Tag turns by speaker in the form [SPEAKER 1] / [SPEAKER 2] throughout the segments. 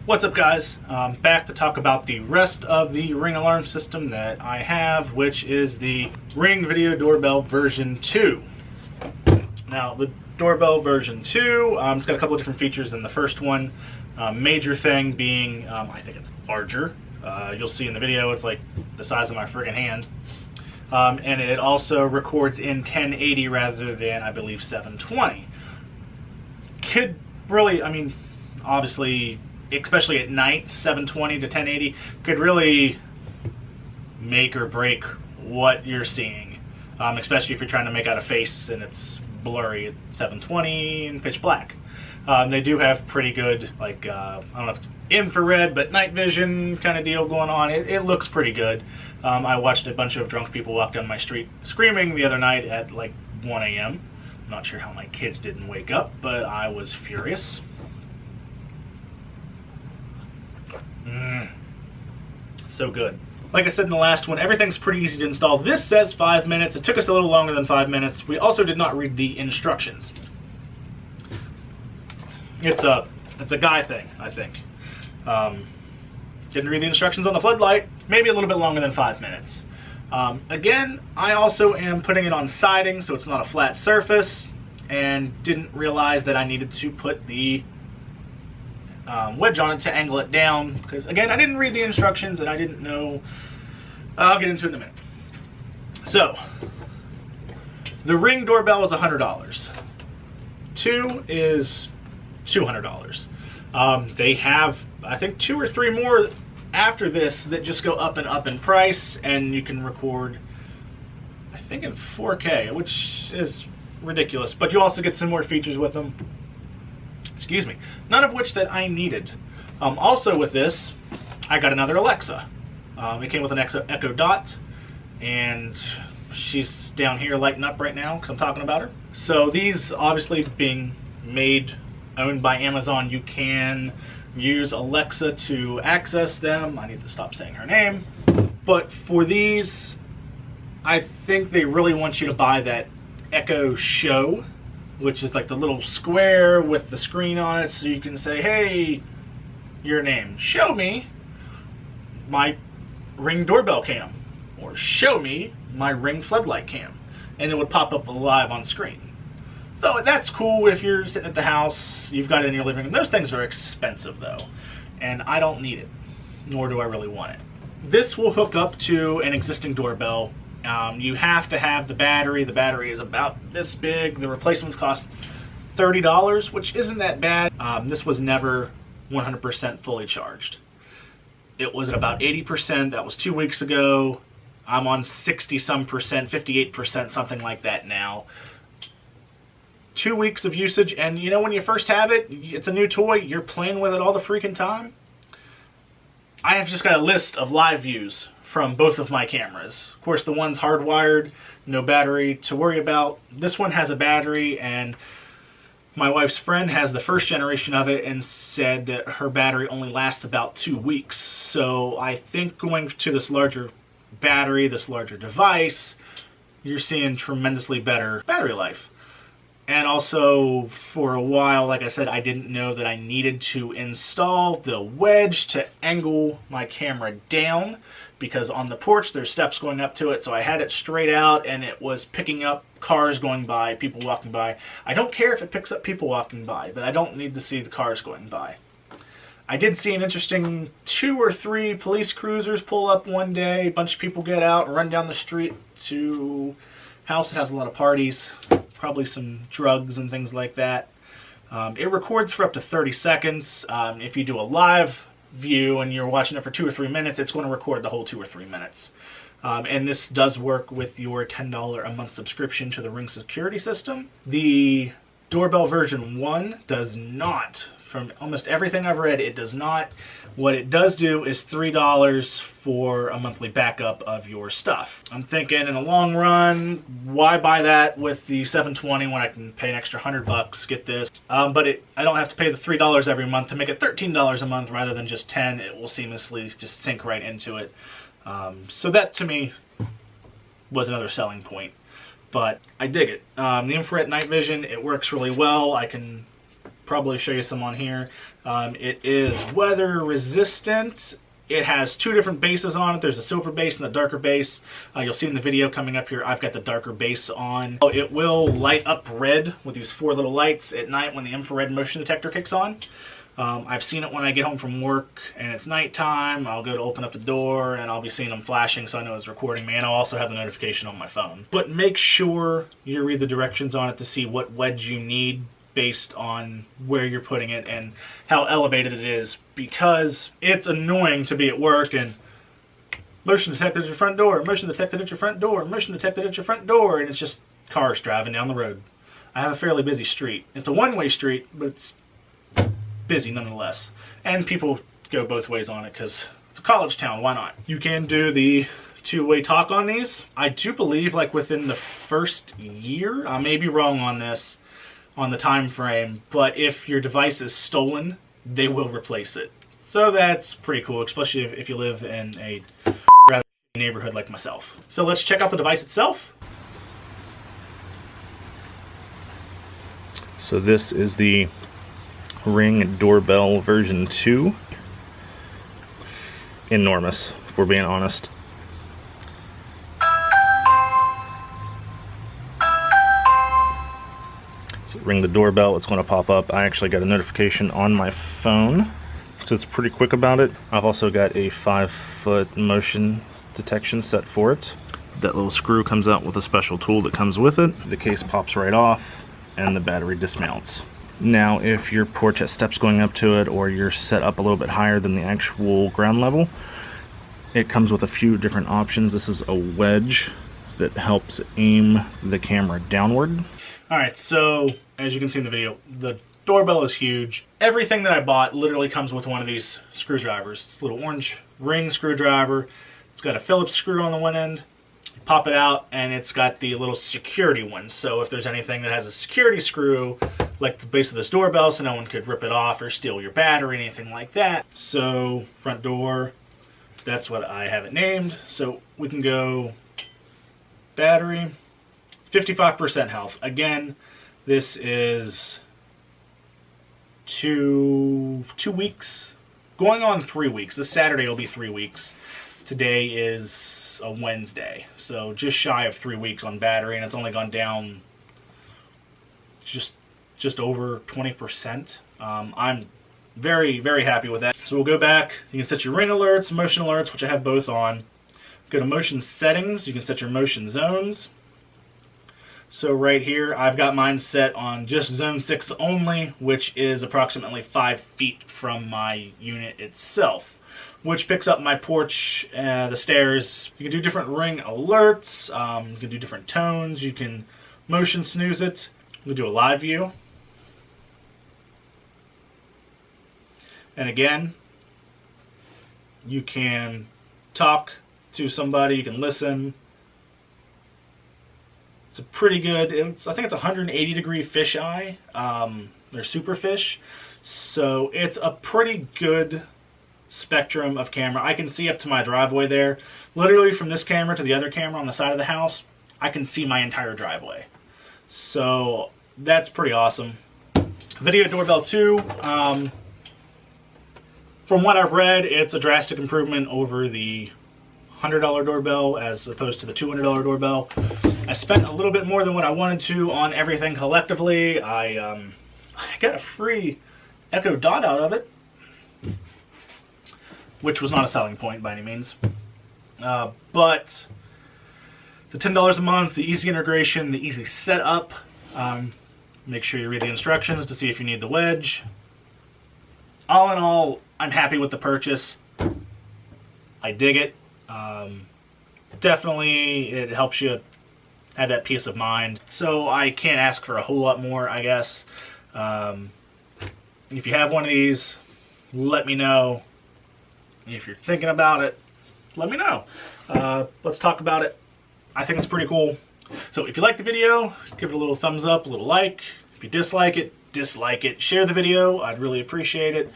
[SPEAKER 1] What's up, guys? Back to talk about the rest of the Ring alarm system that I have, which is the Ring Video Doorbell version 2. Now, the Doorbell version 2, it's got a couple of different features than the first one. Major thing being, I think it's larger. You'll see in the video, it's like the size of my friggin' hand. And it also records in 1080 rather than, I believe, 720. Could really, I mean, obviously, especially at night, 720 to 1080 could really make or break what you're seeing, especially if you're trying to make out a face and it's blurry at 720 and pitch black. They do have pretty good, like, I don't know if it's infrared, but night vision kind of deal going on. It looks pretty good. I watched a bunch of drunk people walk down my street screaming the other night at like 1 a.m. I'm not sure how my kids didn't wake up, but I was furious. So good. Like I said in the last one, everything's pretty easy to install. This says 5 minutes. It took us a little longer than 5 minutes. We also did not read the instructions. It's a guy thing, I think. Didn't read the instructions on the floodlight. Maybe a little bit longer than 5 minutes. Again, I also am putting it on siding, so it's not a flat surface, and didn't realize that I needed to put the wedge on it to angle it down, because again, I didn't read the instructions and I didn't know. I'll get into it in a minute. So, the Ring doorbell is $100. 2 is $200. They have, I think, 2 or 3 more after this that just go up and up in price, and you can record, I think, in 4K, which is ridiculous. But you also get some more features with them. Excuse me. None of which that I needed. Also with this, I got another Alexa. It came with an Echo Dot, and she's down here lighting up right now because I'm talking about her. So these, obviously being owned by Amazon, you can use Alexa to access them. I need to stop saying her name. But for these, I think they really want you to buy that Echo Show, which is like the little square with the screen on it, so you can say, hey, your name, show me my Ring doorbell cam, or show me my Ring floodlight cam, and it would pop up live on screen. So that's cool if you're sitting at the house, you've got it in your living room. Those things are expensive though, and I don't need it, nor do I really want it. This will hook up to an existing doorbell. You have to have the battery. The battery is about this big. The replacements cost $30, which isn't that bad. This was never 100% fully charged. It was at about 80%. That was 2 weeks ago. I'm on 60-some percent, 58%, something like that now. 2 weeks of usage, and you know, when you first have it, it's a new toy. You're playing with it all the freaking time. I have just got a list of live views from both of my cameras. Of course, the one's hardwired, no battery to worry about. This one has a battery, and my wife's friend has the first generation of it and said that her battery only lasts about 2 weeks. So I think going to this larger battery, this larger device, you're seeing tremendously better battery life. And also, for a while, like I said, I didn't know that I needed to install the wedge to angle my camera down, because on the porch there's steps going up to it, so I had it straight out and it was picking up cars going by, people walking by. I don't care if it picks up people walking by, but I don't need to see the cars going by. I did see an interesting 2 or 3 police cruisers pull up one day, a bunch of people get out and run down the street to a house that has a lot of parties. Probably some drugs and things like that. It records for up to 30 seconds. If you do a live view and you're watching it for 2 or 3 minutes, it's going to record the whole 2 or 3 minutes. And this does work with your $10 a month subscription to the Ring security system. The Doorbell version 1 does not. From almost everything I've read, it does not. What it does do is $3 for a monthly backup of your stuff. I'm thinking in the long run, why buy that with the 720 when I can pay an extra $100, get this. But I don't have to pay the $3 every month to make it $13 a month rather than just $10. It will seamlessly just sink right into it. So that to me was another selling point. But I dig it. The infrared night vision, it works really well. I can probably show you some on here. It is weather resistant. It has two different bases on it. There's a silver base and a darker base. You'll see in the video coming up here, I've got the darker base on. It will light up red with these 4 little lights at night when the infrared motion detector kicks on. I've seen it when I get home from work and it's nighttime. I'll go to open up the door and I'll be seeing them flashing, so I know it's recording me, and I'll also have the notification on my phone. But make sure you read the directions on it to see what wedge you need based on where you're putting it and how elevated it is, because it's annoying to be at work and motion detected at your front door, motion detected at your front door, motion detected at your front door, and it's just cars driving down the road. I have a fairly busy street. It's a one-way street, but it's busy nonetheless. And people go both ways on it because it's a college town, why not? You can do the two-way talk on these. I do believe like within the first year, I may be wrong on this, on the time frame, but if your device is stolen, they will replace it. So that's pretty cool, especially if you live in a rather neighborhood like myself. So let's check out the device itself.
[SPEAKER 2] So this is the Ring Doorbell version 2. Enormous, if we're being honest. So ring the doorbell, it's going to pop up. I actually got a notification on my phone, so it's pretty quick about it. I've also got a 5-foot motion detection set for it. That little screw comes out with a special tool that comes with it. The case pops right off and the battery dismounts. Now if your porch has steps going up to it, or you're set up a little bit higher than the actual ground level, it comes with a few different options. This is a wedge that helps aim the camera downward.
[SPEAKER 1] Alright, so as you can see in the video, the doorbell is huge. Everything that I bought literally comes with one of these screwdrivers. It's a little orange ring screwdriver. It's got a Phillips screw on the one end. You pop it out and it's got the little security one. So if there's anything that has a security screw, like the base of this doorbell, so no one could rip it off or steal your battery, anything like that. So front door, that's what I have it named. So we can go battery. 55% health. Again, this is two weeks, going on 3 weeks. This Saturday will be 3 weeks. Today is a Wednesday, so just shy of 3 weeks on battery, and it's only gone down just over 20%. I'm very, very happy with that. So we'll go back. You can set your ring alerts, motion alerts, which I have both on. Go to motion settings. You can set your motion zones. So right here, I've got mine set on just zone 6 only, which is approximately 5 feet from my unit itself, which picks up my porch, the stairs. You can do different ring alerts, you can do different tones, you can motion snooze it. We'll do a live view. And again, you can talk to somebody, you can listen. It's a pretty good, I think it's 180 degree fisheye. They're super fish. So it's a pretty good spectrum of camera. I can see up to my driveway there. Literally from this camera to the other camera on the side of the house, I can see my entire driveway. So that's pretty awesome. Video Doorbell 2. From what I've read, it's a drastic improvement over the $100 doorbell as opposed to the $200 doorbell. I spent a little bit more than what I wanted to on everything collectively. I got a free Echo Dot out of it, which was not a selling point by any means. But the $10 a month, the easy integration, the easy setup. Make sure you read the instructions to see if you need the wedge. All in all, I'm happy with the purchase. I dig it. Definitely, it helps you have that peace of mind. So I can't ask for a whole lot more, I guess. If you have one of these, let me know. If you're thinking about it, let me know. Let's talk about it. I think it's pretty cool. So if you like the video, give it a little thumbs up, a little like. If you dislike it, dislike it. Share the video. I'd really appreciate it.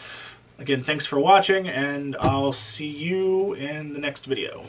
[SPEAKER 1] Again, thanks for watching, and I'll see you in the next video.